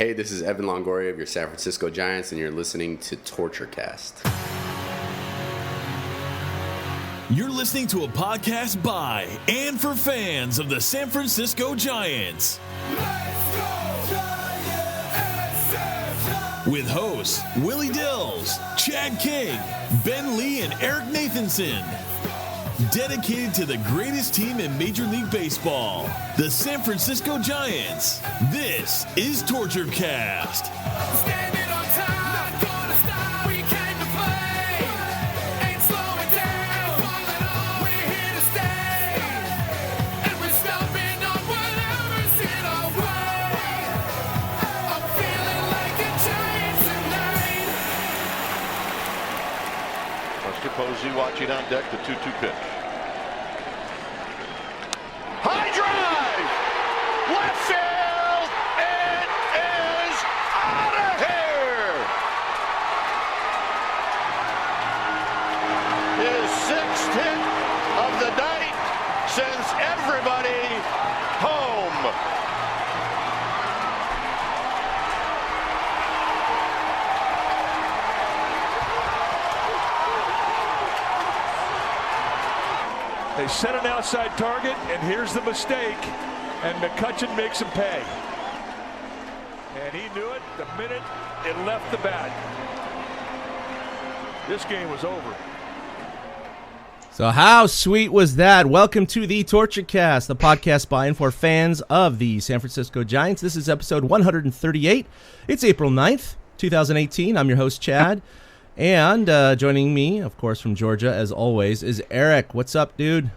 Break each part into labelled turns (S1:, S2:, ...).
S1: Hey, this is Evan Longoria of your San Francisco Giants, and you're listening to Torture Cast.
S2: You're listening to a podcast by and for fans of the San Francisco Giants. Let's go, Giants! With hosts Willie Dills, Chad King, Ben Lee, and Eric Nathanson. Dedicated to the greatest team in Major League Baseball, the San Francisco Giants. This is Torture Cast. Standing on time, not gonna stop. We came to play, ain't slowing down. Falling on, we're here to stay, and we're stomping on whatever's in our way. I'm feeling like a Giant tonight.
S3: Buster Posey watching on deck, the 2-2 pitch. High drive! Left field! It is out of here! His sixth hit of the night sends everybody home.
S4: They set an outside target, and here's the mistake, and McCutchen makes him pay. And he knew it the minute it left the bat. This game was over.
S5: So how sweet was that? Welcome to the Torture Cast, the podcast by and for fans of the San Francisco Giants. This is episode 138. It's April 9th, 2018. I'm your host, Chad. And joining me, of course, from Georgia, as always, is Eric. What's up, dude?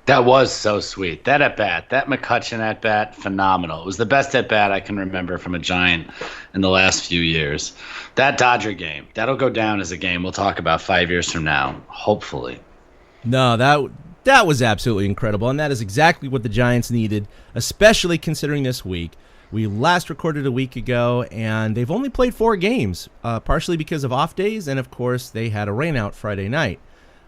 S6: That was so sweet. That at-bat, that McCutchen at-bat, phenomenal. It was the best at-bat I can remember from a Giant in the last few years. That Dodger game, that'll go down as a game we'll talk about 5 years from now, hopefully.
S5: No, that was absolutely incredible, and that is exactly what the Giants needed, especially considering this week. We last recorded a week ago, and they've only played 4 games, partially because of off days, and of course, they had a rainout Friday night.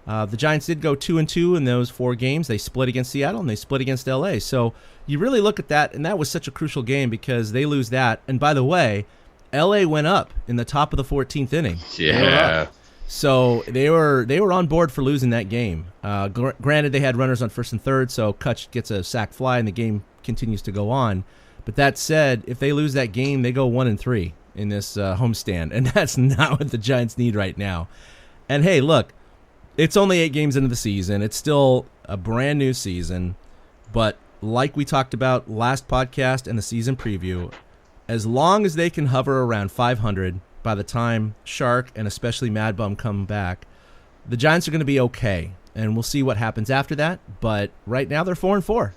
S5: The Giants did go 2-2 in those 4 games. They split against Seattle, and they split against LA. So you really look at that, and that was such a crucial game because they lose that. And by the way, LA went up in the top of the 14th inning.
S6: Yeah.
S5: So they were on board for losing that game. Granted, they had runners on first and third, so Cutch gets a sac fly, and the game continues to go on. But that said, if they lose that game, they go 1-3 in this homestand, and that's not what the Giants need right now. And hey, look, it's only 8 games into the season. It's still a brand new season, but like we talked about last podcast and the season preview, as long as they can hover around 500 by the time Shark and especially Mad Bum come back, the Giants are going to be okay, and we'll see what happens after that. But right now they're 4-4,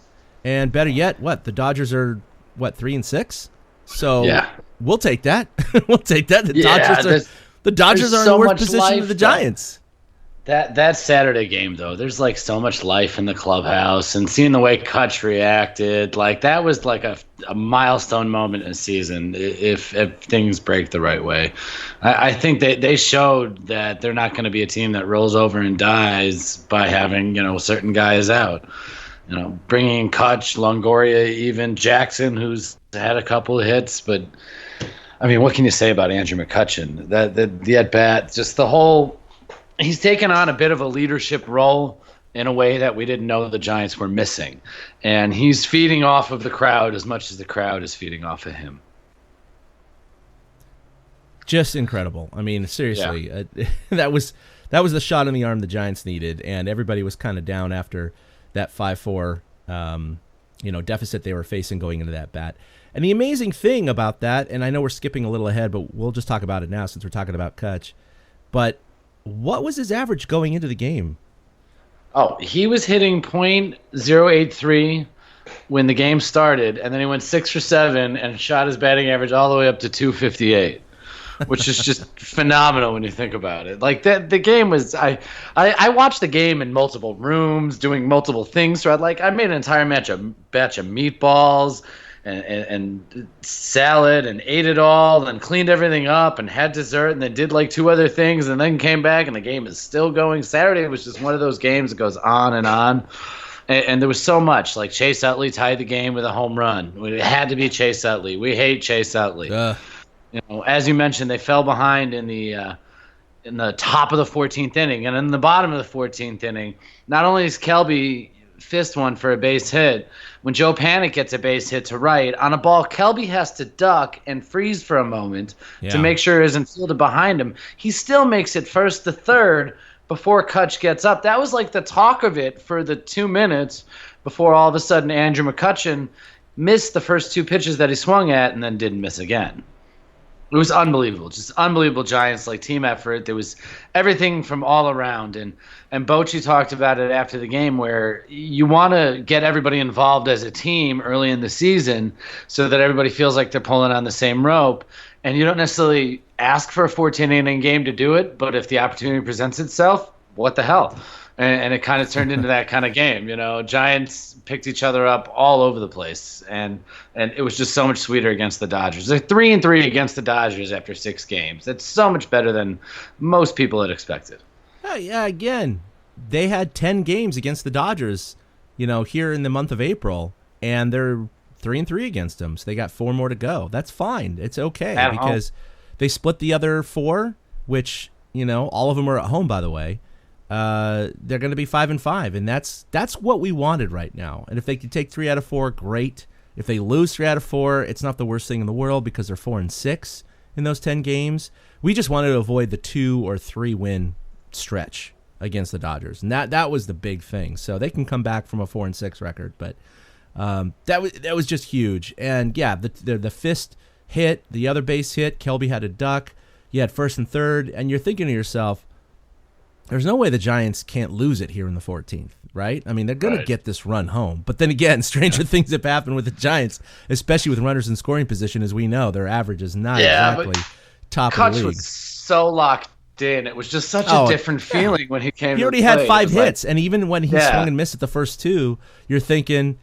S5: and better yet, the Dodgers are 3-6. So yeah, we'll take that. We'll take that. The Dodgers are in worse position than the Giants.
S6: That Saturday game, though, there's like so much life in the clubhouse, and seeing the way Cutch reacted, like that was like a milestone moment in a season if things break the right way. I think they showed that they're not going to be a team that rolls over and dies by having, certain guys out. Bringing in Cutch, Longoria, even Jackson, who's had a couple of hits. But, I mean, what can you say about Andrew McCutchen? The at-bat, just the whole – he's taken on a bit of a leadership role in a way that we didn't know the Giants were missing. And he's feeding off of the crowd as much as the crowd is feeding off of him.
S5: Just incredible. I mean, seriously, that was the shot in the arm the Giants needed, and everybody was kind of down after – that 5-4 deficit they were facing going into that bat. And the amazing thing about that, and I know we're skipping a little ahead, but we'll just talk about it now since we're talking about Cutch. But what was his average going into the game?
S6: Oh, he was hitting .083 when the game started, and then he went 6 for 7 and shot his batting average all the way up to .258. Which is just phenomenal when you think about it. Like the game was, I watched the game in multiple rooms, doing multiple things. So I made an entire batch of meatballs and salad and ate it all and cleaned everything up and had dessert and then did like 2 other things and then came back and the game is still going. Saturday was just one of those games that goes on. And there was so much. Like Chase Utley tied the game with a home run. It had to be Chase Utley. We hate Chase Utley. As you mentioned, they fell behind in the top of the 14th inning, and in the bottom of the 14th inning, not only is Kelby fist one for a base hit, when Joe Panic gets a base hit to right on a ball, Kelby has to duck and freeze for a moment to make sure it isn't fielded behind him. He still makes it first to third before Cutch gets up. That was like the talk of it for the 2 minutes before all of a sudden Andrew McCutchen missed the first 2 pitches that he swung at and then didn't miss again. It was unbelievable, just unbelievable Giants team effort. There was everything from all around, and Bochy talked about it after the game, where you want to get everybody involved as a team early in the season so that everybody feels like they're pulling on the same rope, and you don't necessarily ask for a 14-inning game to do it, but if the opportunity presents itself, what the hell? And it kind of turned into that kind of game. Giants picked each other up all over the place, and it was just so much sweeter against the Dodgers. They're 3-3 against the Dodgers after 6 games. That's so much better than most people had expected.
S5: Yeah, again, they had 10 games against the Dodgers, here in the month of April, and they're 3-3 against them. So they got 4 more to go. That's fine. It's okay because they split the other 4, which all of them are at home, by the way. They're going to be 5-5, and that's what we wanted right now. And if they could take 3 out of 4, great. If they lose 3 out of 4, it's not the worst thing in the world because they're 4-6 in those 10 games. We just wanted to avoid the 2 or 3 win stretch against the Dodgers, and that was the big thing. So they can come back from a 4-6 record, but that was just huge. And yeah, the fist hit, the other base hit, Kelby had a duck. You had first and third, and you're thinking to yourself, there's no way the Giants can't lose it here in the 14th, right? I mean, they're going to get this run home. But then again, stranger things have happened with the Giants, especially with runners in scoring position. As we know, their average is not exactly top of the league.
S6: Cutch was so locked in. It was just such a different feeling when he came.
S5: He already had 5 hits, and even when he swung and missed at the first 2, you're thinking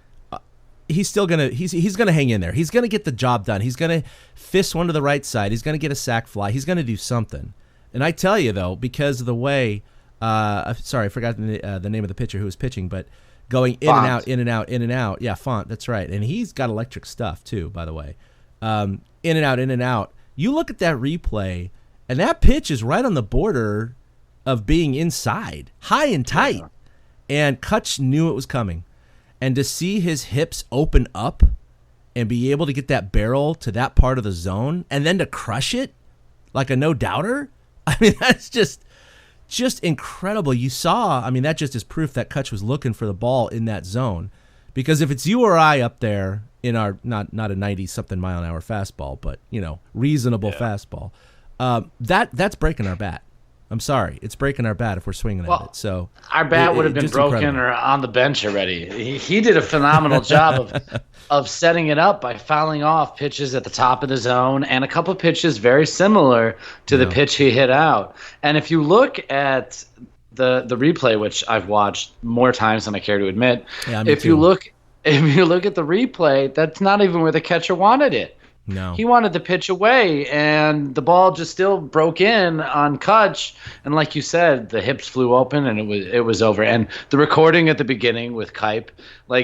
S5: he's still gonna he's gonna hang in there. He's gonna get the job done. He's gonna fist one to the right side. He's gonna get a sac fly. He's gonna do something. And I tell you though, because of the way. Sorry, I forgot the name of the pitcher who was pitching, but going in and out, in and out, in and out. Yeah, Font, that's right. And he's got electric stuff too, by the way. In and out, in and out. You look at that replay, and that pitch is right on the border of being inside, high and tight. Yeah. And Cutch knew it was coming. And to see his hips open up and be able to get that barrel to that part of the zone and then to crush it like a no-doubter, I mean, that's just incredible. You saw, I mean, that just is proof that Cutch was looking for the ball in that zone. Because if it's you or I up there in our, not a 90-something mile-an-hour fastball, but, reasonable fastball, that's breaking our bat. I'm sorry. It's breaking our bat if we're swinging at it. So
S6: our bat would have been broken or on the bench already. He did a phenomenal job of setting it up by fouling off pitches at the top of the zone and a couple of pitches very similar to the pitch he hit out. And if you look at the replay, which I've watched more times than I care to admit, if you look at the replay, that's not even where the catcher wanted it.
S5: No.
S6: He wanted the pitch away, and the ball just still broke in on Cutch. And like you said, the hips flew open, and it was over. And the recording at the beginning with Kipe,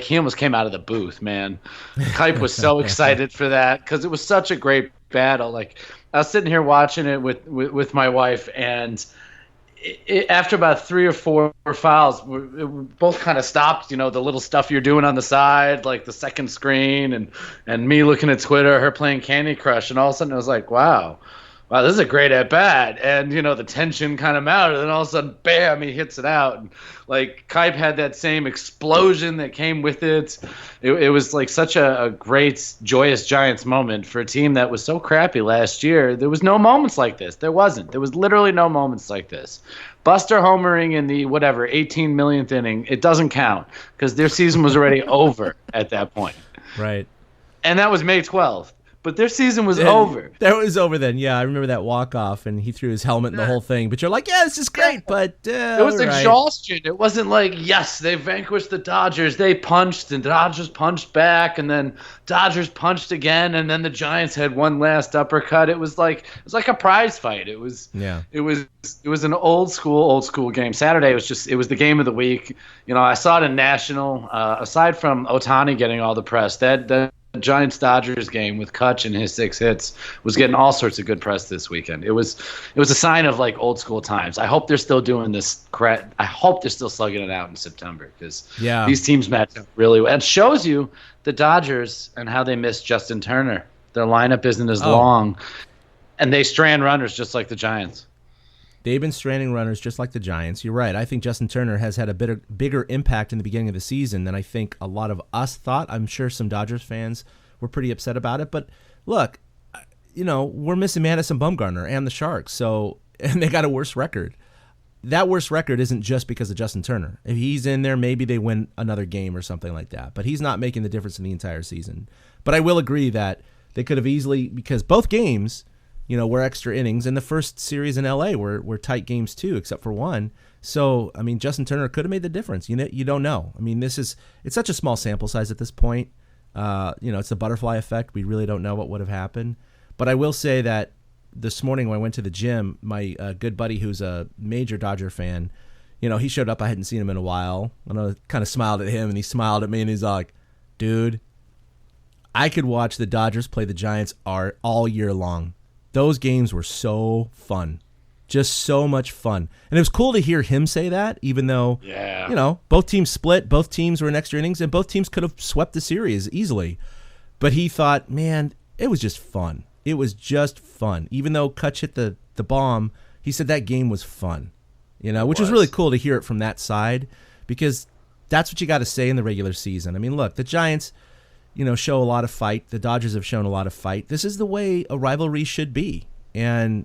S6: he almost came out of the booth, man. Kipe was so excited for that because it was such a great battle. I was sitting here watching it with my wife, and after about 3 or 4 fouls, we both kind of stopped, the little stuff you're doing on the side, like the second screen and me looking at Twitter, her playing Candy Crush. And all of a sudden it was like, wow, this is a great at-bat. And, the tension kind of mounted. And then all of a sudden, bam, he hits it out. And, Kipe had that same explosion that came with it. It was such a great, joyous Giants moment for a team that was so crappy last year. There was no moments like this. There wasn't. There was literally no moments like this. Buster homering in the 18 millionth inning, it doesn't count because their season was already over at that point.
S5: Right.
S6: And that was May 12th. but their season was over.
S5: That was over then. Yeah, I remember that walk-off, and he threw his helmet and the whole thing. But you're like, yeah, this is great, but
S6: it was exhaustion. It wasn't like, yes, they vanquished the Dodgers. They punched, and the Dodgers punched back, and then Dodgers punched again, and then the Giants had one last uppercut. It was like a prize fight. It was an old school game. Saturday it was the game of the week. I saw it in national. Aside from Ohtani getting all the press, that Giants-Dodgers game with Cutch and his 6 hits was getting all sorts of good press this weekend. It was a sign of like old school times. I hope they're still doing this. I hope they're still slugging it out in September because these teams match up really well. It shows you the Dodgers and how they miss Justin Turner. Their lineup isn't as long, and they strand runners just like the Giants.
S5: They've been stranding runners just like the Giants. You're right. I think Justin Turner has had a bigger impact in the beginning of the season than I think a lot of us thought. I'm sure some Dodgers fans were pretty upset about it. But look, we're missing Madison Bumgarner and the Sharks, and they got a worse record. That worse record isn't just because of Justin Turner. If he's in there, maybe they win another game or something like that. But he's not making the difference in the entire season. But I will agree that they could have easily, because both games – were extra innings, and the first series in LA were tight games too, except for one. So, I mean, Justin Turner could have made the difference. You don't know. I mean, it's such a small sample size at this point. It's the butterfly effect. We really don't know what would have happened. But I will say that this morning when I went to the gym, my good buddy who's a major Dodger fan, he showed up. I hadn't seen him in a while. And I kind of smiled at him, and he smiled at me, and he's like, dude, I could watch the Dodgers play the Giants all year long. Those games were so fun, just so much fun. And it was cool to hear him say that, even though, both teams split, both teams were in extra innings, and both teams could have swept the series easily. But he thought, man, it was just fun. It was just fun. Even though Cutch hit the bomb, he said that game was fun, which was really cool to hear it from that side, because that's what you got to say in the regular season. I mean, look, the Giants show a lot of fight. The Dodgers have shown a lot of fight. This is the way a rivalry should be, and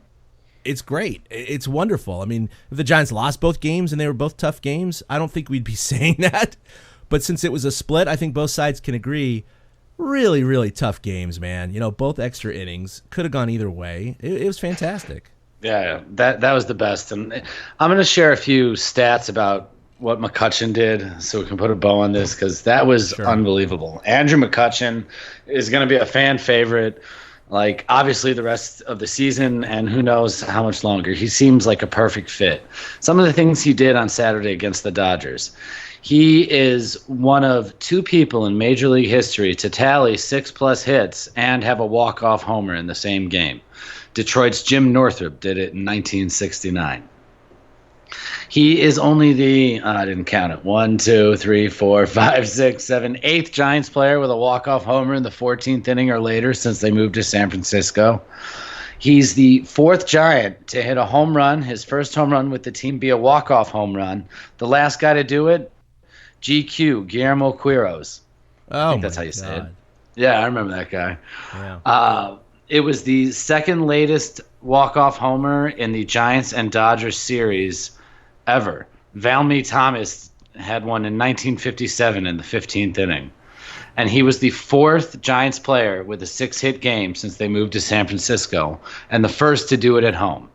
S5: it's great. It's wonderful. I mean, if the Giants lost both games and they were both tough games, I don't think we'd be saying that. But since it was a split, I think both sides can agree, really, really tough games, man. Both extra innings. Could have gone either way. It was fantastic.
S6: Yeah, that was the best. And I'm going to share a few stats about what McCutchen did, so we can put a bow on this, because that was unbelievable. Andrew McCutchen is going to be a fan favorite, like obviously the rest of the season, and who knows how much longer. He seems like a perfect fit. Some of the things he did on Saturday against the Dodgers. He is one of 2 people in Major League history to tally 6+ hits and have a walk-off homer in the same game. Detroit's Jim Northrup did it in 1969. He is only I didn't count it, 1, 2, 3, 4, 5, 6, 7, 8th Giants player with a walk-off homer in the 14th inning or later since they moved to San Francisco. He's the 4th Giant to hit a home run, his first home run with the team be a walk-off home run. The last guy to do it, GQ, Guillermo Quiros. I think that's how you say it. Yeah, I remember that guy. Yeah. It was the 2nd latest walk-off homer in the Giants and Dodgers series ever. Valmy Thomas had one in 1957 in the 15th inning. And he was the 4th Giants player with a 6-hit game since they moved to San Francisco, and the first to do it at home.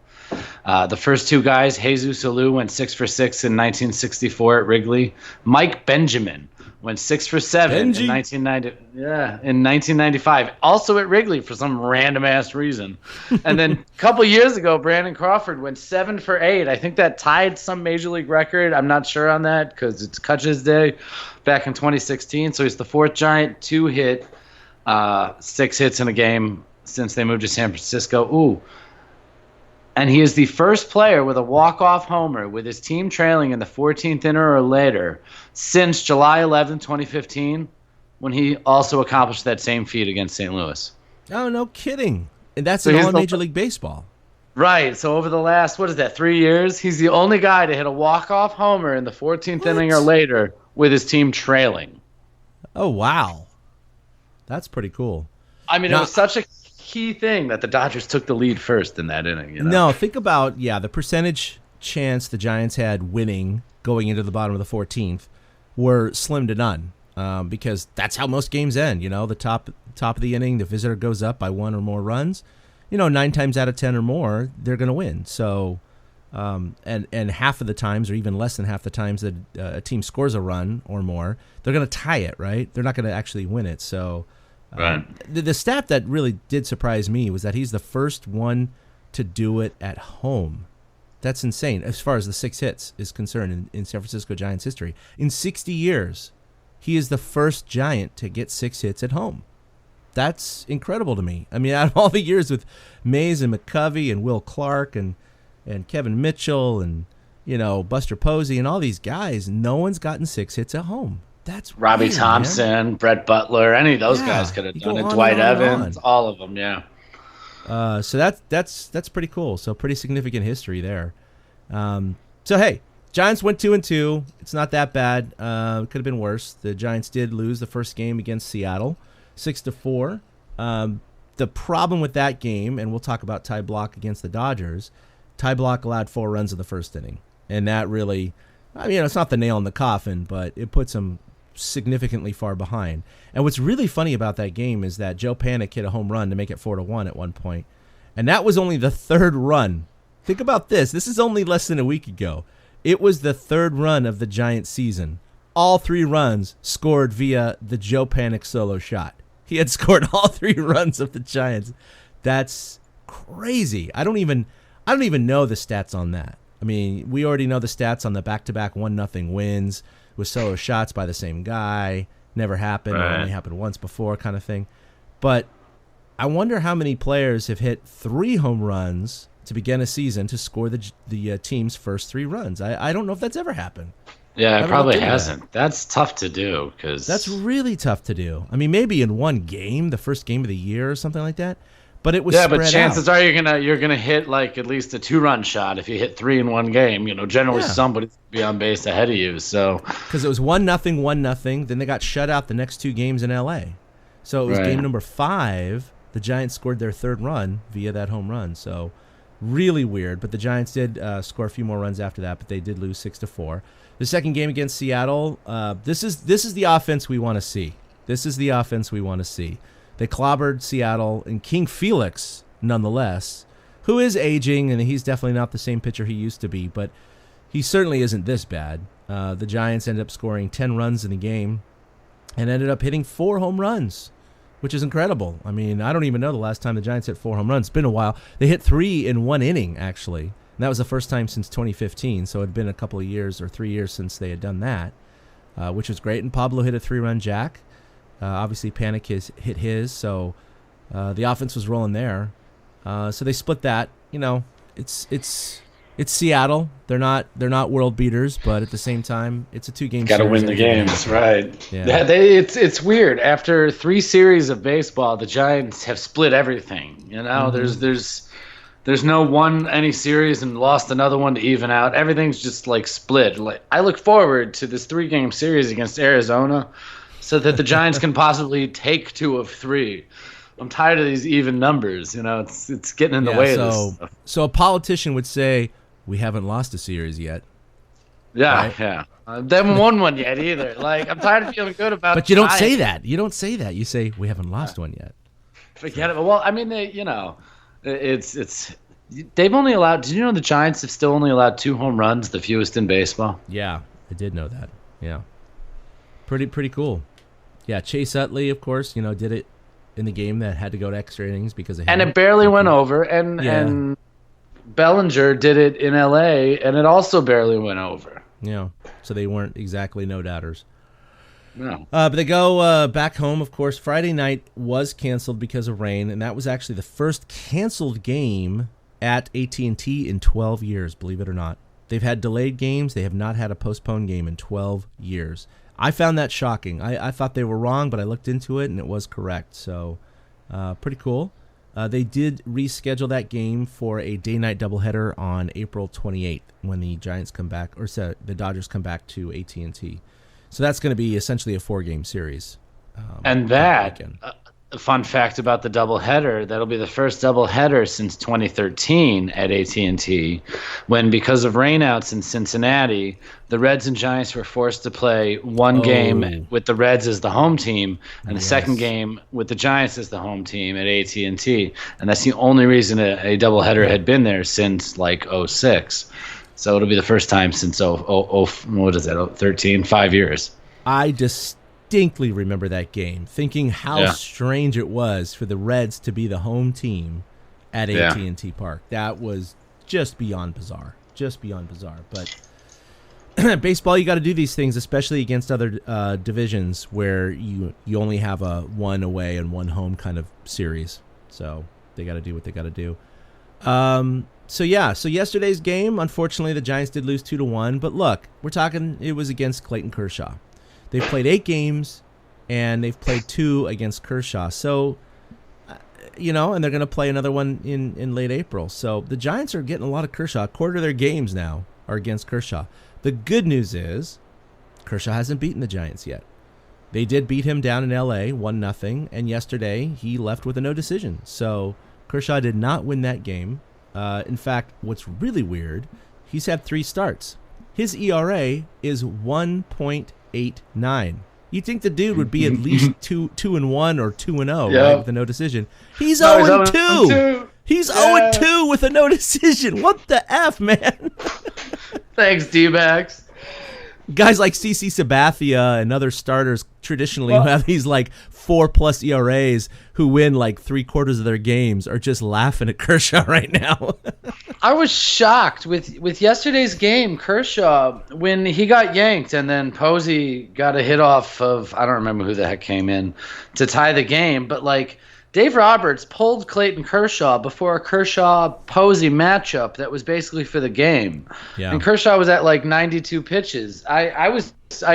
S6: The first 2 guys, Jesus Alou went 6 for 6 in 1964 at Wrigley. Mike Benjamin went 6 for 7 in 1995, also at Wrigley for some random ass reason. And then a couple years ago, Brandon Crawford went 7 for 8. I think that tied some Major League record. I'm not sure on that because it's Cutch's day back in 2016. So he's the 4th Giant to hit 6 hits in a game since they moved to San Francisco. Ooh. And he is the first player with a walk-off homer with his team trailing in the 14th inning or later since July 11, 2015, when he also accomplished that same feat against St. Louis.
S5: Oh, no kidding. And that's in all Major League Baseball.
S6: Right. So over the last, 3 years, he's the only guy to hit a walk-off homer in the 14th inning or later with his team trailing.
S5: Oh, wow. That's pretty cool.
S6: I mean, it was such a key thing that the Dodgers took the lead first in that inning.
S5: No, think about, the percentage chance the Giants had winning going into the bottom of the 14th were slim to none, because that's how most games end. The top of the inning, the visitor goes up by 1 or more runs, 9 times out of 10 or more, they're going to win. So, and half of the times, or even less than half the times that a team scores a run or more, they're going to tie it, right? They're not going to actually win it. So,
S6: right.
S5: The stat that really did surprise me was that he's the first one to do it at home. That's insane as far as the 6 hits is concerned in San Francisco Giants history. In 60 years, he is the first Giant to get 6 hits at home. That's incredible to me. I mean, out of all the years with Mays and McCovey and Will Clark and Kevin Mitchell and, Buster Posey and all these guys, no one's gotten 6 hits at home. That's
S6: Robbie
S5: weird,
S6: Thompson,
S5: man.
S6: Brett Butler, any of those guys could have done it. Dwight Evans, all of them, yeah.
S5: So that's pretty cool. So pretty significant history there. So hey, Giants went 2-2. It's not that bad. It could have been worse. The Giants did lose the first game against Seattle, 6-4. The problem with that game, and we'll talk about Ty Block against the Dodgers. Ty Block allowed 4 runs in the first inning, and that really, it's not the nail in the coffin, but it puts him significantly far behind. And what's really funny about that game is that Joe Panik hit a home run to make it 4-1 at one point, and that was only the 3rd run. Think about this. This is only less than a week ago. It was the 3rd run of the Giants season. All 3 runs scored via the Joe Panik solo shot. He had scored all 3 runs of the Giants. That's crazy. I don't even know the stats on that. I mean, we already know the stats on the back-to-back 1-0 wins with solo shots by the same guy. Never happened. Right. Or only happened once before kind of thing. But I wonder how many players have hit 3 home runs to begin a season to score the team's first 3 runs. I don't know if that's ever happened.
S6: Yeah, it probably hasn't. That's tough to do.
S5: That's really tough to do. I mean, maybe in one game, the first game of the year or something like that. But it was spread out.
S6: But chances are you're gonna hit like at least a 2-run shot if you hit 3 in one game. Generally somebody's gonna be on base ahead of you. So
S5: because it was 1-0, then they got shut out the next 2 games in L.A. So it was game number 5. The Giants scored their 3rd run via that home run. So really weird. But the Giants did score a few more runs after that, but they did lose 6-4. The second game against Seattle. This is the offense we want to see. They clobbered Seattle, and King Felix, nonetheless, who is aging, and he's definitely not the same pitcher he used to be, but he certainly isn't this bad. The Giants ended up scoring 10 runs in the game and ended up hitting 4 home runs, which is incredible. I mean, I don't even know the last time the Giants hit 4 home runs. It's been a while. They hit 3 in 1 inning, actually, and that was the first time since 2015, so it had been a couple of years or 3 years since they had done that, which was great. And Pablo hit a 3-run jack. Obviously, Panik hit his, so the offense was rolling there. So they split that. It's Seattle. They're not world beaters, but at the same time, it's a 2-game series.
S6: Got to win the games, right? Yeah. It's weird. After 3 series of baseball, the Giants have split everything. There's no won any series and lost another one to even out. Everything's just like split. Like I look forward to this 3-game series against Arizona, so that the Giants can possibly take 2 of 3. I'm tired of these even numbers. It's getting in the way of this stuff.
S5: So a politician would say, we haven't lost a series yet.
S6: Yeah, right? Yeah. They haven't won one yet either. Like, I'm tired of feeling good about it.
S5: But you don't say that. You don't say that. You say, we haven't lost one yet.
S6: Forget it. Well, I mean, they've only allowed, did you know the Giants have still only allowed 2 home runs, the fewest in baseball?
S5: Yeah, I did know that. Yeah. Pretty cool. Yeah, Chase Utley, of course, did it in the game that had to go to extra innings because of him.
S6: And it barely went over. And Bellinger did it in L.A., and it also barely went over.
S5: Yeah, so they weren't exactly no-doubters.
S6: No.
S5: But they go back home, of course. Friday night was canceled because of rain, and that was actually the first canceled game at AT&T in 12 years, believe it or not. They've had delayed games. They have not had a postponed game in 12 years. I found that shocking. I thought they were wrong, but I looked into it, and it was correct. So pretty cool. They did reschedule that game for a day-night doubleheader on April 28th when the Giants come back, or the Dodgers come back to AT&T. So that's going to be essentially a 4-game series.
S6: And that A fun fact about the doubleheader, that'll be the first doubleheader since 2013 at AT&T, when because of rainouts in Cincinnati, the Reds and Giants were forced to play one game with the Reds as the home team and the second game with the Giants as the home team at AT&T, and that's the only reason a doubleheader had been there since like 06. So it'll be the first time since what is that, 13, 5 years.
S5: I distinctly remember that game, thinking how strange it was for the Reds to be the home team at AT&T Park. That was just beyond bizarre. But baseball, you got to do these things, especially against other divisions where you only have a one away and one home kind of series. So they got to do what they got to do. So yesterday's game, unfortunately, the Giants did lose 2-1. But look, we're talking, it was against Clayton Kershaw. They've played 8 games, and they've played 2 against Kershaw. So, and they're going to play another one in late April. So the Giants are getting a lot of Kershaw. A quarter of their games now are against Kershaw. The good news is Kershaw hasn't beaten the Giants yet. They did beat him down in L.A., 1-0, and yesterday he left with a no decision. So Kershaw did not win that game. In fact, what's really weird, he's had 3 starts. His ERA is 1.89. You'd think the dude would be at least 2-1 or 2-0, right, with a no decision. He's 0-2. He's 0-2 with a no decision. What the F, man?
S6: Thanks, D-backs.
S5: Guys like CC Sabathia and other starters traditionally who have these like 4+ ERAs who win like 3/4 of their games are just laughing at Kershaw right now.
S6: I was shocked with yesterday's game, Kershaw, when he got yanked and then Posey got a hit off of, I don't remember who the heck came in to tie the game, but like Dave Roberts pulled Clayton Kershaw before a Kershaw-Posey matchup that was basically for the game. Yeah. And Kershaw was at like 92 pitches. I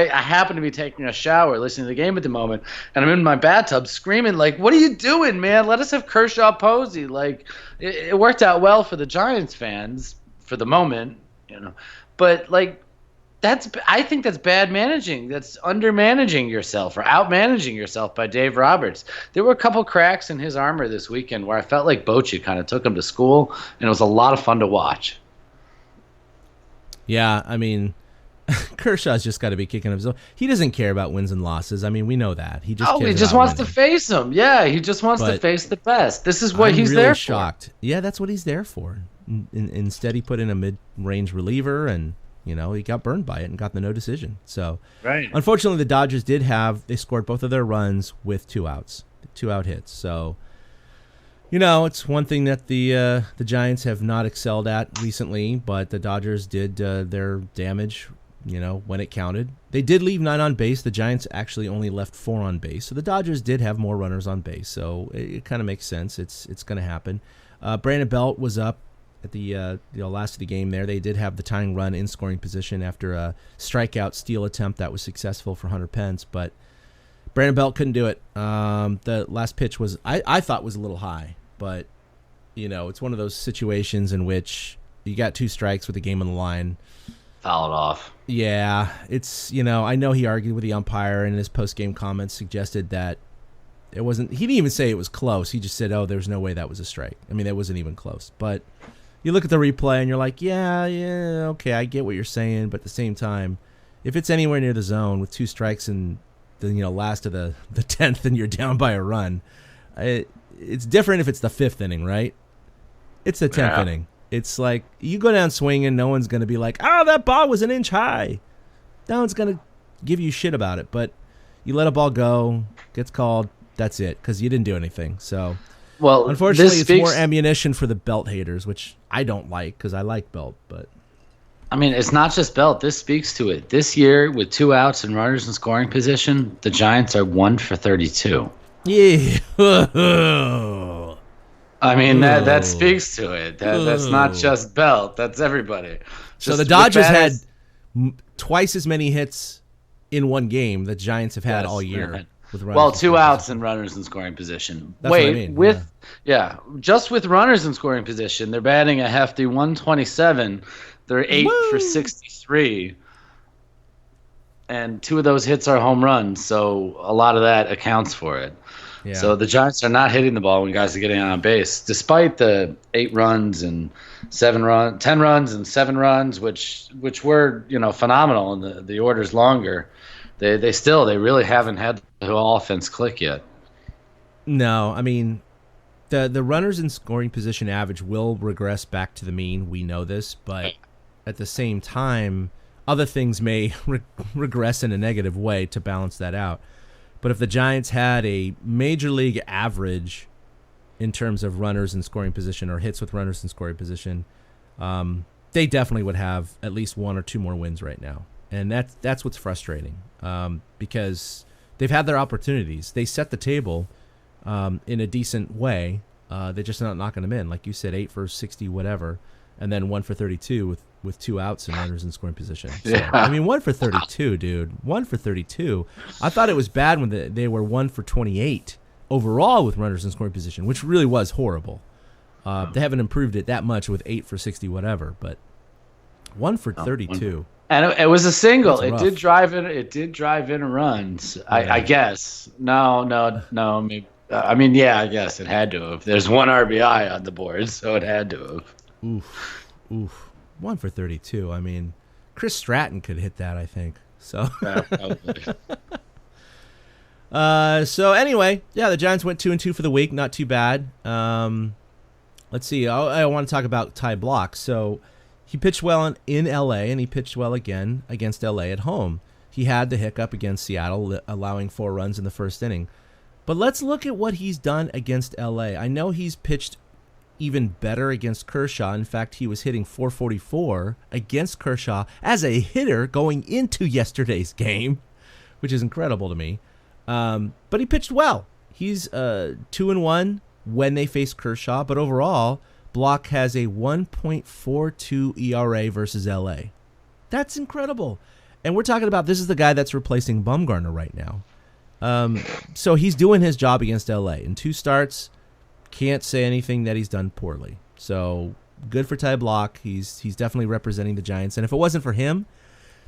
S6: happened to be taking a shower listening to the game at the moment, and I'm in my bathtub screaming like, what are you doing, man? Let us have Kershaw-Posey. Like, it worked out well for the Giants fans for the moment, But, like, I think that's bad managing. That's under-managing yourself or out-managing yourself by Dave Roberts. There were a couple cracks in his armor this weekend where I felt like Bochy kind of took him to school, and it was a lot of fun to watch.
S5: Yeah, I mean, Kershaw's just got to be kicking himself. He doesn't care about wins and losses. I mean, we know that. He just
S6: wants to face them. Yeah, he just wants to face the best. This is what he's there for.
S5: Shocked. Yeah, that's what he's there for. Instead, he put in a mid-range reliever and he got burned by it and got the no decision. So, unfortunately, the Dodgers they scored both of their runs with 2 outs, 2-out hits. So, it's one thing that the Giants have not excelled at recently, but the Dodgers did their damage, when it counted. They did leave 9 on base. The Giants actually only left 4 on base. So the Dodgers did have more runners on base. So it kind of makes sense. It's going to happen. Brandon Belt was up at the last of the game there. They did have the tying run in scoring position after a strikeout steal attempt that was successful for Hunter Pence, but Brandon Belt couldn't do it. The last pitch was I thought was a little high, but it's one of those situations in which you got 2 strikes with the game on the line.
S6: Foul it off.
S5: Yeah, it's I know he argued with the umpire and in his post-game comments suggested that it wasn't. He didn't even say it was close. He just said, "Oh, there's no way that was a strike." I mean, that wasn't even close, but you look at the replay and you're like, yeah, okay, I get what you're saying, but at the same time, if it's anywhere near the zone with 2 strikes and the last of the 10th and you're down by a run, it's different if it's the 5th inning, right? It's the 10th inning. It's like you go down swinging, no one's going to be like, oh, that ball was an inch high. No one's going to give you shit about it, but you let a ball go, gets called, that's it, because you didn't do anything. So. Well, unfortunately, it's more ammunition for the Belt haters, which I don't like because I like Belt. But
S6: I mean, it's not just Belt. This speaks to it. This year, with 2 outs and runners in scoring position, the Giants are 1 for 32.
S5: Yeah.
S6: I mean, that speaks to it. That's not just Belt. That's everybody.
S5: So the Dodgers had twice as many hits in one game that Giants have had all year.
S6: Well, 2 outs and runners in scoring position.
S5: That's what I mean.
S6: Just with runners in scoring position, they're batting a hefty 127. They're 8 for 63. And 2 of those hits are home runs, so a lot of that accounts for it.
S5: Yeah.
S6: So the Giants are not hitting the ball when guys are getting on base, despite the 8 runs and 10 runs and 7 runs, which were phenomenal, and the order's longer. They really haven't had the whole offense click yet.
S5: No, I mean, the runners in scoring position average will regress back to the mean. We know this, but at the same time, other things may regress in a negative way to balance that out. But if the Giants had a major league average in terms of runners in scoring position or hits with runners in scoring position, they definitely would have at least 1 or 2 more wins right now. And that's what's frustrating, because they've had their opportunities. They set the table in a decent way. They're just not knocking them in. Like you said, 8 for 60, whatever, and then 1 for 32 with 2 outs and runners in scoring position. So,
S6: Yeah.
S5: I mean, 1 for 32, dude. 1 for 32. I thought it was bad when they were 1 for 28 overall with runners in scoring position, which really was horrible. They haven't improved it that much with 8 for 60, whatever, but 1 for 32.
S6: And it was a single.
S5: That's
S6: It
S5: rough.
S6: did drive in runs. I guess. No. Maybe, I guess it had to have. There's 1 RBI on the board, so it had to have.
S5: Oof. 1 for 32. I mean, Chris Stratton could hit that, I think. So,
S6: Yeah, probably.
S5: so anyway, yeah, the Giants went 2-2 for the week. Not too bad. Let's see. I want to talk about Ty Block. So he pitched well in L.A., and he pitched well again against L.A. at home. He had the hiccup against Seattle, allowing 4 runs in the first inning. But let's look at what he's done against L.A. I know he's pitched even better against Kershaw. In fact, he was hitting .444 against Kershaw as a hitter going into yesterday's game, which is incredible to me. But he pitched well. He's 2-1 when they face Kershaw, but overall, Block has a 1.42 ERA versus LA. That's incredible. And we're talking about, this is the guy that's replacing Bumgarner right now. So he's doing his job against LA. In 2 starts, can't say anything that he's done poorly. So good for Ty Block. He's definitely representing the Giants. And if it wasn't for him,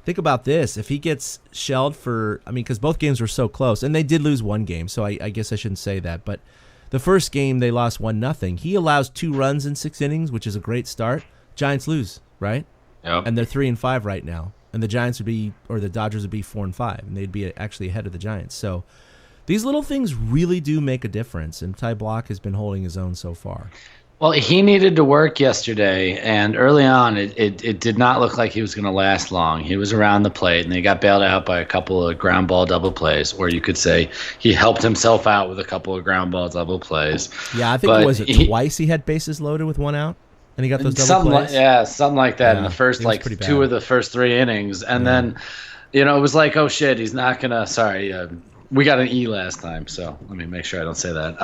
S5: think about this. If he gets shelled because both games were so close, and they did lose 1 game, so I guess I shouldn't say that. But the first game, they lost 1-0. He allows 2 runs in 6 innings, which is a great start. Giants lose, right?
S6: Yep.
S5: And they're 3-5 right now. And the Dodgers would be 4-5, and they'd be actually ahead of the Giants. So these little things really do make a difference, and Ty Block has been holding his own so far.
S6: Well, he needed to work yesterday, and early on, it did not look like he was going to last long. He was around the plate, and they got bailed out by a couple of ground ball double plays, or you could say he helped himself out with a couple of ground ball double plays.
S5: Yeah, I think twice he had bases loaded with 1 out, and he got those double plays?
S6: Something like that in the first 2 of the first 3 innings. And then, it was like, oh, shit, he's not going to – we got an E last time, so let me make sure I don't say that.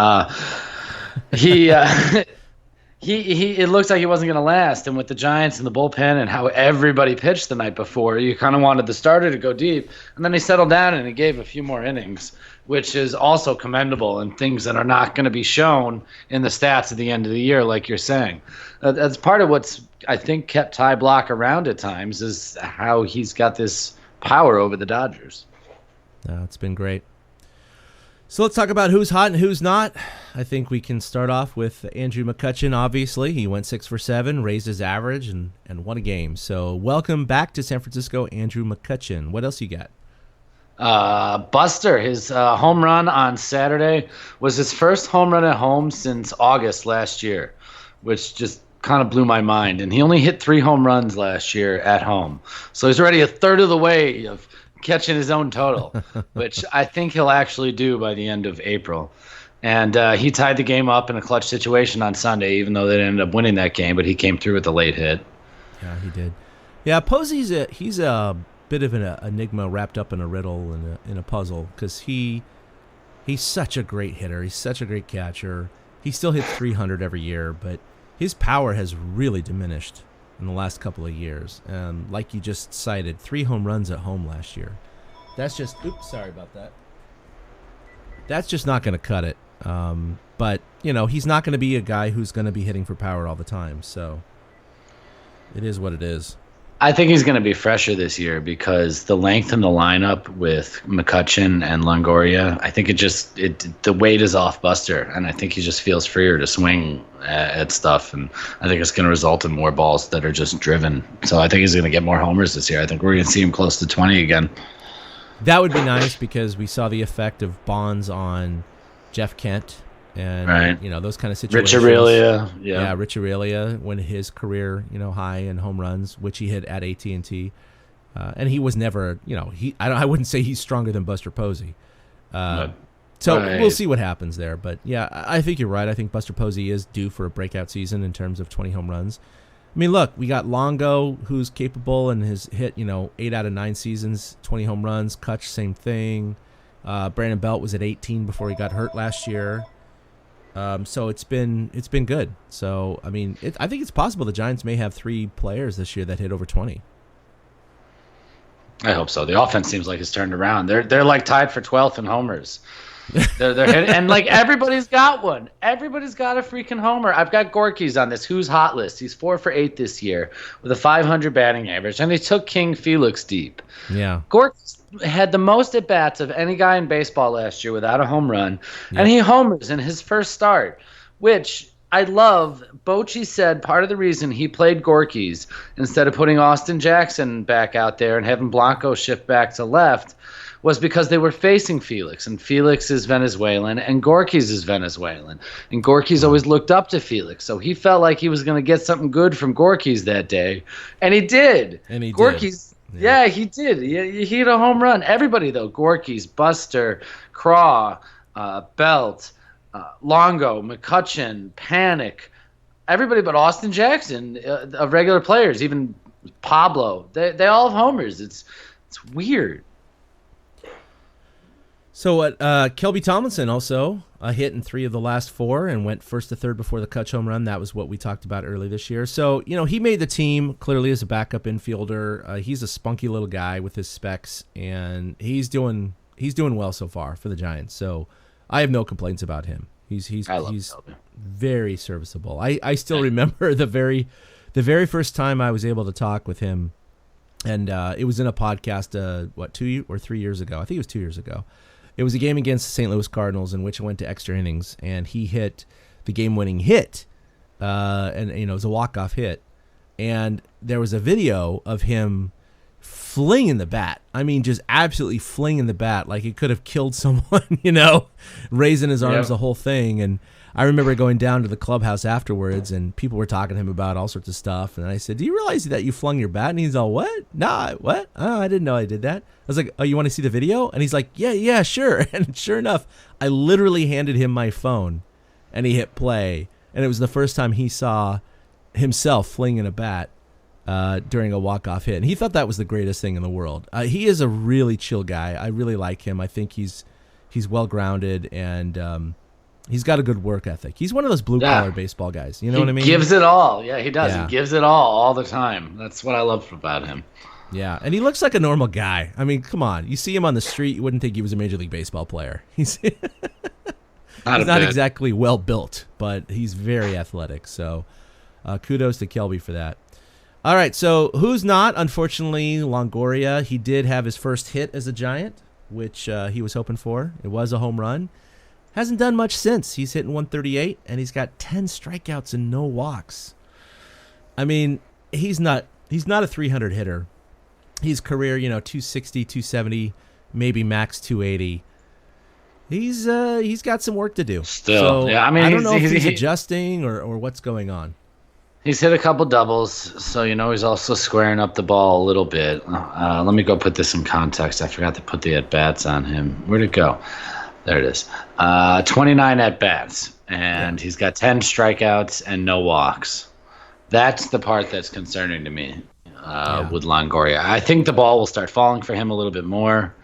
S6: It looks like he wasn't going to last, and with the Giants and the bullpen and how everybody pitched the night before, you kind of wanted the starter to go deep, and then he settled down and he gave a few more innings, which is also commendable and things that are not going to be shown in the stats at the end of the year, like you're saying. That's part of what's, I think, kept Ty Block around at times, is how he's got this power over the Dodgers.
S5: It's been great. So let's talk about who's hot and who's not. I think we can start off with Andrew McCutchen, obviously. He went 6 for 7, raised his average, and won a game. So welcome back to San Francisco, Andrew McCutchen. What else you got?
S6: Buster, his home run on Saturday was his first home run at home since August last year, which just kind of blew my mind. And he only hit 3 home runs last year at home. So he's already a third of the way of catching his own total, which I think he'll actually do by the end of April. And he tied the game up in a clutch situation on Sunday, even though they didn't end up winning that game, but he came through with a late hit.
S5: Yeah, he did. Yeah, Posey's he's a bit of an enigma wrapped up in a riddle and in a puzzle, because he's such a great hitter. He's such a great catcher. He still hits 300 every year, but his power has really diminished in the last couple of years. Like you just cited, 3 home runs at home last year. That's just, sorry about that. That's just not going to cut it. But, he's not going to be a guy who's going to be hitting for power all the time. So it is what it is.
S6: I think he's going to be fresher this year because the length in the lineup with McCutchen and Longoria, I think the weight is off Buster, and I think he just feels freer to swing at stuff, and I think it's going to result in more balls that are just driven. So I think he's going to get more homers this year. I think we're going to see him close to 20 again.
S5: That would be nice because we saw the effect of Bonds on Jeff Kent. And, those kind of situations.
S6: Rich Aurelia.
S5: Yeah, Rich Aurelia, when his career, high in home runs, which he hit at AT&T. And he was never, I wouldn't say he's stronger than Buster Posey. We'll see what happens there. But, yeah, I think you're right. I think Buster Posey is due for a breakout season in terms of 20 home runs. I mean, look, we got Longo, who's capable and has hit, 8 out of 9 seasons, 20 home runs. Cutch, same thing. Brandon Belt was at 18 before he got hurt last year. So it's been good. So, I mean, I think it's possible the Giants may have 3 players this year that hit over 20.
S6: I hope so. The offense seems like it's turned around. They're like tied for 12th in homers. They're hitting, and like everybody's got one. Everybody's got a freaking homer. I've got Gorky's on this Who's Hot list. He's 4 for 8 this year with a 500 batting average, and he took King Felix deep.
S5: Yeah.
S6: Gorky's had the most at bats of any guy in baseball last year without a home run, and he homers in his first start, which I love. Bochy said part of the reason he played Gorky's instead of putting Austin Jackson back out there and having Blanco shift back to left was because they were facing Felix, and Felix is Venezuelan, and Gorky's is Venezuelan, and Gorky's always looked up to Felix, so he felt like he was going to get something good from Gorky's that day, and he did. Gorky's, yeah, he did. He hit a home run. Everybody, though, Gorky's, Buster, Craw, Belt, Longo, McCutchen, Panic, everybody but Austin Jackson of regular players, even Pablo, they all have homers. It's weird.
S5: So Kelby Tomlinson also hit in 3 of the last 4 and went first to third before the Cutch home run. That was what we talked about early this year. So, he made the team clearly as a backup infielder. He's a spunky little guy with his specs, and he's doing well so far for the Giants. So I have no complaints about him. He's very serviceable. I still remember the very first time I was able to talk with him, and it was in a podcast 2 or 3 years ago. I think it was 2 years ago. It was a game against the St. Louis Cardinals in which it went to extra innings, and he hit the game-winning hit, and it was a walk-off hit. And there was a video of him flinging the bat. I mean, just absolutely flinging the bat like he could have killed someone, raising his arms, the whole thing. And I remember going down to the clubhouse afterwards, and people were talking to him about all sorts of stuff. And I said, "Do you realize that you flung your bat?" And he's all, "What? Nah, what? Oh, I didn't know I did that." I was like, "Oh, you want to see the video?" And he's like, "Yeah, sure." And sure enough, I literally handed him my phone, and he hit play. And it was the first time he saw himself flinging a bat during a walk-off hit. And he thought that was the greatest thing in the world. He is a really chill guy. I really like him. I think he's well-grounded, and he's got a good work ethic. He's one of those blue-collar baseball guys. You know what I mean?
S6: He gives it all. Yeah, he does. Yeah. He gives it all the time. That's what I love about him.
S5: Yeah, and he looks like a normal guy. I mean, come on. You see him on the street, you wouldn't think he was a Major League Baseball player. He's not exactly well-built, but he's very athletic. So kudos to Kelby for that. All right, so who's not? Unfortunately, Longoria. He did have his first hit as a Giant, which he was hoping for. It was a home run. Hasn't done much since. He's hitting 138, and he's got 10 strikeouts and no walks. I mean, he's not a 300 hitter. He's career, 260, 270, maybe max 280. He's got some work to do.
S6: Still,
S5: so,
S6: yeah. I mean,
S5: I don't know if he's adjusting or what's going on.
S6: He's hit a couple doubles, so he's also squaring up the ball a little bit. Let me go put this in context. I forgot to put the at-bats on him. Where'd it go? There it is. 29 at-bats, and he's got 10 strikeouts and no walks. That's the part that's concerning to me with Longoria. I think the ball will start falling for him a little bit more.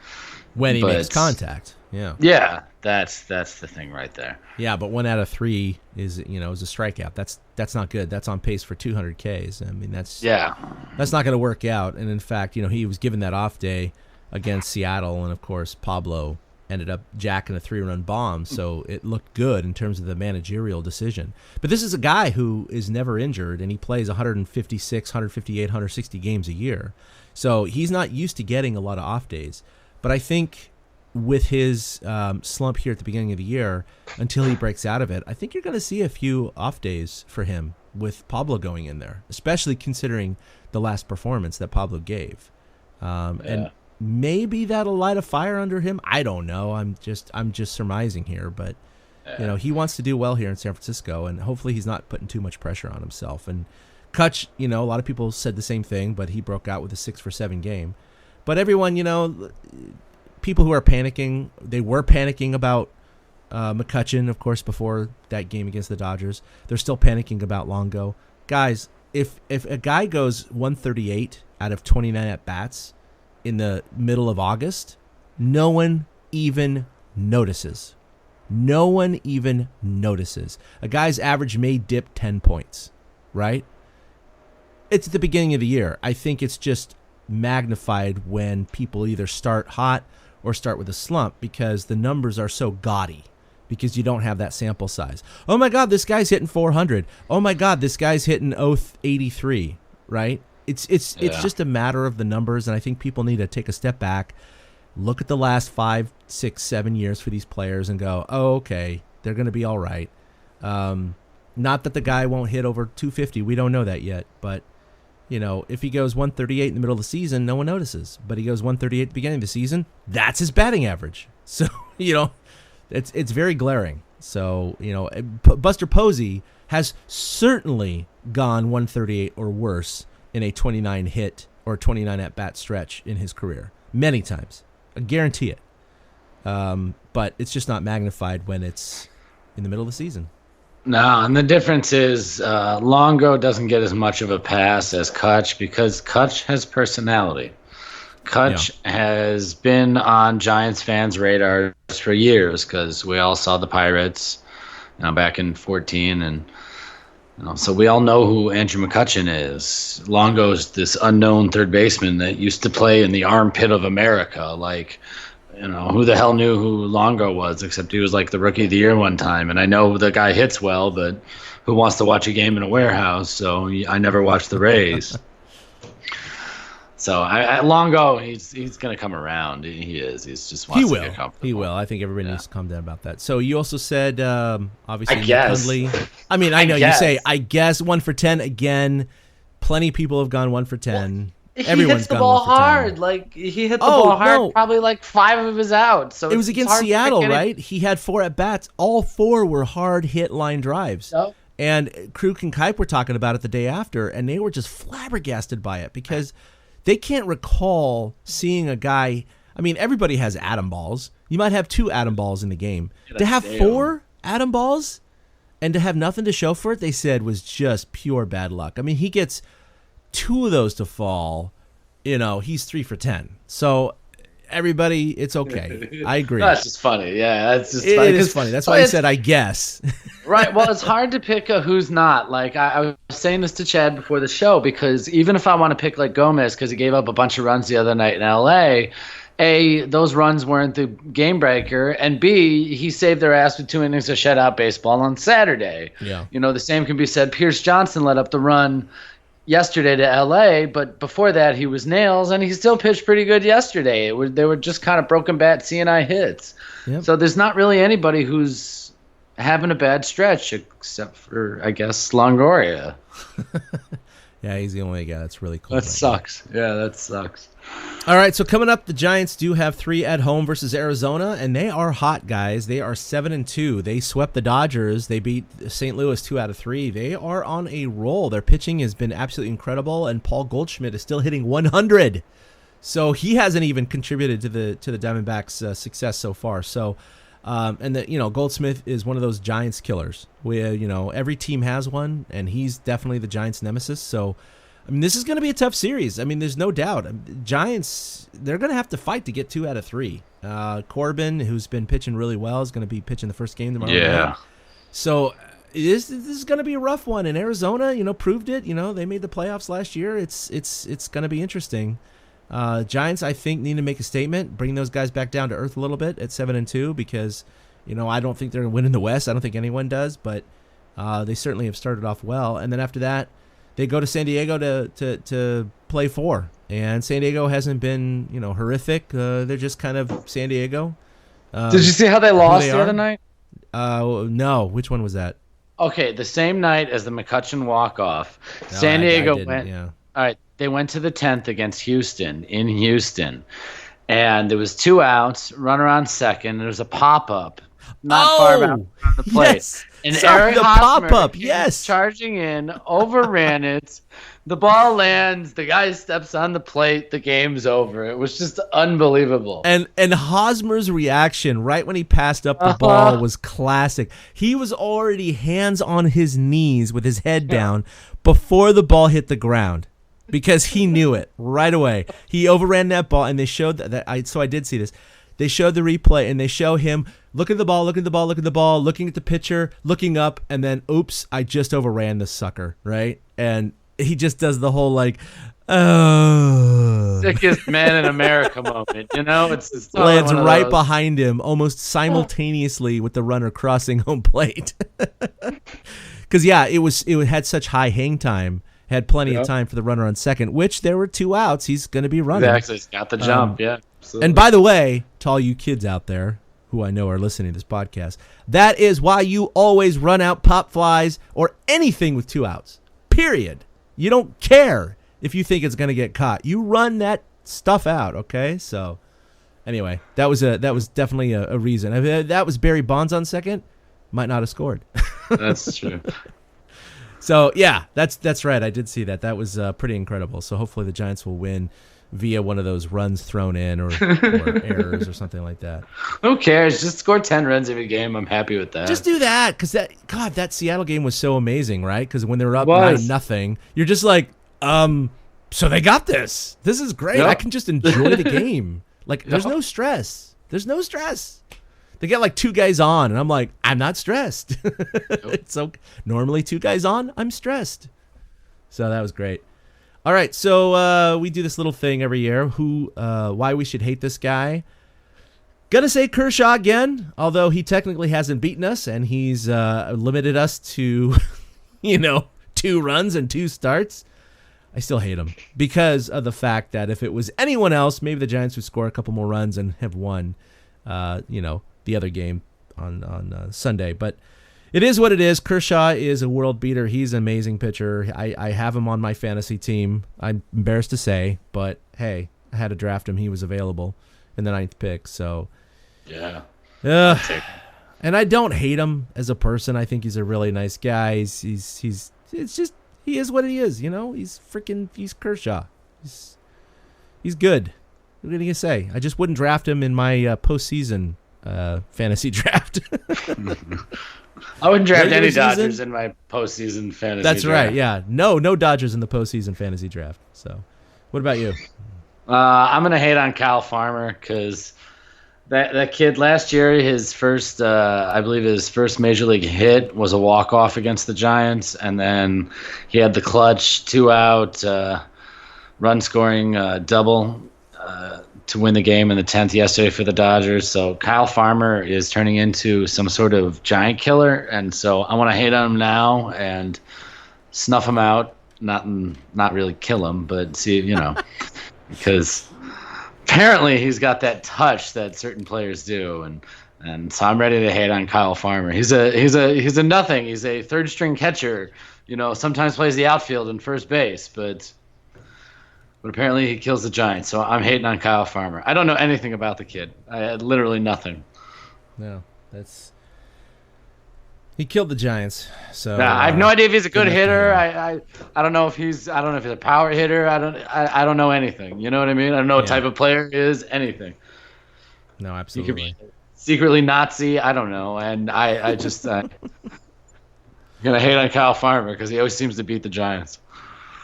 S5: When he makes contact, yeah.
S6: Yeah, that's the thing right there.
S5: Yeah, but 1 out of 3 is a strikeout. That's not good. That's on pace for 200 Ks. I mean, that's not going to work out. And in fact, he was given that off day against Seattle, and of course Pablo ended up jacking a 3-run bomb, so it looked good in terms of the managerial decision. But this is a guy who is never injured, and he plays 156, 158, 160 games a year. So he's not used to getting a lot of off days. But I think with his slump here at the beginning of the year, until he breaks out of it, I think you're going to see a few off days for him with Pablo going in there, especially considering the last performance that Pablo gave. And maybe that'll light a fire under him. I don't know. I'm just surmising here, but he wants to do well here in San Francisco, and hopefully he's not putting too much pressure on himself. And Cutch, a lot of people said the same thing, but he broke out with a 6-for-7 game. But everyone, people who are panicking, they were panicking about McCutchen, of course, before that game against the Dodgers. They're still panicking about Longo. Guys, if a guy goes 138 out of 29 at-bats in the middle of August, no one even notices. No one even notices. A guy's average may dip 10 points, right? It's at the beginning of the year. I think it's just magnified when people either start hot or start with a slump because the numbers are so gaudy because you don't have that sample size. Oh my God, this guy's hitting 400. Oh my God, this guy's hitting 083, right? It's just a matter of the numbers, and I think people need to take a step back, look at the last 5, 6, 7 years for these players and go, oh, okay, they're going to be all right. Not that the guy won't hit over 250. We don't know that yet, but if he goes 138 in the middle of the season, no one notices. But he goes 138 at the beginning of the season, that's his batting average. So, it's very glaring. So, Buster Posey has certainly gone 138 or worse in a 29 hit or 29 at-bat stretch in his career. Many times. I guarantee it. But it's just not magnified when it's in the middle of the season.
S6: No, and the difference is Longo doesn't get as much of a pass as Cutch because Cutch has personality. Cutch has been on Giants fans' radars for years because we all saw the Pirates back in 2014, and so we all know who Andrew McCutchen is. Longo's this unknown third baseman that used to play in the armpit of America. Who the hell knew who Longo was, except he was like the rookie of the year one time. And I know the guy hits well, but who wants to watch a game in a warehouse? So I never watched the Rays. So Longo, he's going to come around. He is. He's just wants to get comfortable.
S5: He will. I think everybody needs to calm down about that. So you also said, obviously,
S6: I guess.
S5: Hundley. I mean, I know you say, I guess 1 for 10 again. Plenty of people have gone 1 for 10.
S6: He
S5: Everyone's
S6: hits the
S5: gone
S6: ball
S5: 1 for 10.
S6: hard. He hit the ball hard probably like 5 of his outs. So
S5: it was against Seattle, right? He had 4 at-bats. All 4 were hard hit line drives. Yep. And Krug and Kipe were talking about it the day after, and they were just flabbergasted by it because they can't recall seeing a guy. I mean, everybody has atom balls. You might have 2 atom balls in the game. To have 4 atom balls and to have nothing to show for it, they said was just pure bad luck. I mean, he gets 2 of those to fall. He's 3 for 10. So everybody, it's okay. I agree.
S6: That's just funny. Yeah, that's just funny.
S5: It is funny. That's why I said I guess.
S6: Right. Well, it's hard to pick a who's not. I was saying this to Chad before the show because even if I want to pick Gomez because he gave up a bunch of runs the other night in L.A., A, those runs weren't the game breaker, and B, he saved their ass with 2 innings of shutout baseball on Saturday. Yeah. The same can be said. Pierce Johnson let up the run yesterday to L.A., but before that he was nails, and he still pitched pretty good yesterday. They were just kind of broken bat CNI hits. Yep. So there's not really anybody who's having a bad stretch except for, I guess, Longoria.
S5: Yeah, he's the only guy that's really cool.
S6: That sucks. Yeah, that sucks.
S5: All right, so coming up, the Giants do have 3 at home versus Arizona, and they are hot, guys. They are 7-2. They swept the Dodgers. They beat St. Louis 2 out of 3. They are on a roll. Their pitching has been absolutely incredible, and Paul Goldschmidt is still hitting 100. So he hasn't even contributed to the Diamondbacks' success so far. So, Goldsmith is one of those Giants killers. Where every team has one, and he's definitely the Giants' nemesis. So, I mean, this is going to be a tough series. I mean, there's no doubt. Giants, they're going to have to fight to get 2 out of 3. Corbin, who's been pitching really well, is going to be pitching the first game tomorrow night. So this is going to be a rough one. And Arizona, proved it. They made the playoffs last year. It's going to be interesting. Giants, I think, need to make a statement, bring those guys back down to earth a little bit at 7-2 because, I don't think they're going to win in the West. I don't think anyone does, but they certainly have started off well. And then after that, they go to San Diego to play 4. And San Diego hasn't been, horrific. They're just kind of San Diego.
S6: Did you see how they lost the other night?
S5: No. Which one was that?
S6: Okay, the same night as the McCutchen walk-off,
S5: No,
S6: San Diego
S5: went.
S6: All right, they went to the 10th against Houston in Houston, and there was 2 outs, runner on second. There was a pop-up, not far out from the plate.
S5: Yes.
S6: And
S5: Sorry,
S6: Eric
S5: the
S6: Hosmer
S5: pop-up,
S6: came
S5: yes.
S6: charging in, overran it. The ball lands. The guy steps on the plate. The game's over. It was just unbelievable.
S5: And Hosmer's reaction right when he passed up the ball was classic. He was already hands on his knees with his head down before the ball hit the ground because he knew it right away. He overran that ball, and they showed so I did see this. They showed the replay, and they show him look at the ball, looking at the pitcher, looking up, and then, oops, I just overran the sucker, right? And he just does the whole,
S6: sickest man in America moment. It's just
S5: lands right behind him, almost simultaneously with the runner crossing home plate. Because, it had such high hang time. Had plenty of time for the runner on second, which there were 2 outs. He's going to be running.
S6: Exactly. He's got the jump, absolutely.
S5: And by the way, to all you kids out there who I know are listening to this podcast, that is why you always run out pop flies or anything with 2 outs, period. You don't care if you think it's going to get caught. You run that stuff out, okay? So anyway, that was definitely a reason. If that was Barry Bonds on second, might not have scored.
S6: That's true.
S5: So, yeah, that's right. I did see that. That was pretty incredible. So hopefully the Giants will win via one of those runs thrown in or errors or something like that.
S6: Who cares? Just score 10 runs every game. I'm happy with that.
S5: Just do that because that Seattle game was so amazing, right? Because when they were up 9-0, you're just like, so they got this. This is great. Yep. I can just enjoy the game. There's no stress. They get 2 guys on, and I'm like, I'm not stressed. So normally 2 guys on, I'm stressed. So that was great. All right, so we do this little thing every year. Why we should hate this guy? Gonna say Kershaw again, although he technically hasn't beaten us, and he's limited us to, 2 runs and 2 starts. I still hate him because of the fact that if it was anyone else, maybe the Giants would score a couple more runs and have won. The other game on Sunday. But it is what it is. Kershaw is a world beater. He's an amazing pitcher. I have him on my fantasy team. I'm embarrassed to say, but hey, I had to draft him. He was available in the 9th pick. So
S6: yeah.
S5: And I don't hate him as a person. I think he's a really nice guy. It's just he is what he is. He's Kershaw. He's good. What are you gonna say? I just wouldn't draft him in my postseason fantasy draft.
S6: I wouldn't draft any Dodgers in my postseason fantasy draft.
S5: That's right, yeah. No Dodgers in the postseason fantasy draft. So, what about you?
S6: I'm going to hate on Kyle Farmer because that kid last year, his first major league hit was a walk-off against the Giants, and then he had the clutch 2-out run-scoring double to win the game in the 10th yesterday for the Dodgers. So Kyle Farmer is turning into some sort of giant killer, and so I want to hate on him now and snuff him out. Not really kill him, but see, because apparently he's got that touch that certain players do, and so I'm ready to hate on Kyle Farmer. He's a nothing. He's a third string catcher. Sometimes plays the outfield and first base, but apparently he kills the Giants. So I'm hating on Kyle Farmer. I don't know anything about the kid. I had literally nothing.
S5: No, he killed the Giants. So
S6: I have no idea if he's a good hitter. I don't know if he's a power hitter. I don't know anything. You know what I mean? I don't know what type of player he is. Anything.
S5: No, absolutely.
S6: He could be secretly Nazi. I don't know. And I just I'm gonna hate on Kyle Farmer because he always seems to beat the Giants.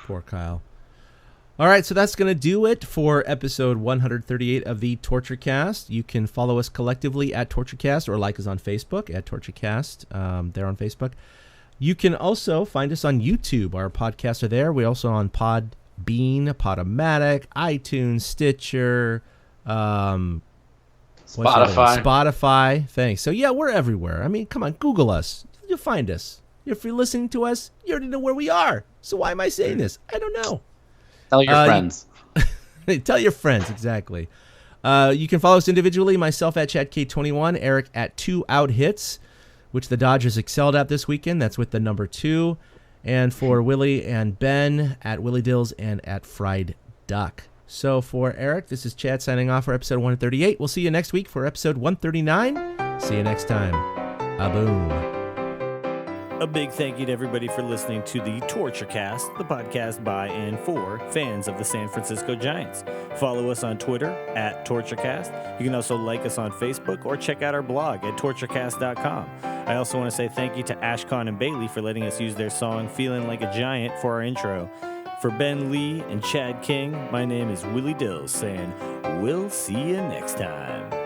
S5: Poor Kyle. All right, so that's going to do it for episode 138 of the TortureCast. You can follow us collectively at TortureCast or like us on Facebook at TortureCast. There on Facebook. You can also find us on YouTube. Our podcasts are there. We're also on Podbean, Podbean, Podomatic, iTunes, Stitcher, Spotify. Thanks. So, yeah, we're everywhere. I mean, come on, Google us. You'll find us. If you're listening to us, you already know where we are. So why am I saying this? I don't know.
S6: Tell your friends.
S5: Tell your friends, exactly. You can follow us individually, myself at ChadK21, Eric at 2 Out Hits, which the Dodgers excelled at this weekend. That's with the number 2. And for Willie and Ben, at Willie Dills and at Fried Duck. So for Eric, this is Chad signing off for episode 138. We'll see you next week for episode 139. See you next time. A-boom.
S7: A big thank you to everybody for listening to the Torture Cast, the podcast by and for fans of the San Francisco Giants. Follow us on Twitter at TortureCast. You can also like us on Facebook or check out our blog at torturecast.com. I also want to say thank you to Ashcon and Bailey for letting us use their song Feeling Like a Giant for our intro. For Ben Lee and Chad King, my name is Willie Dills saying, we'll see you next time.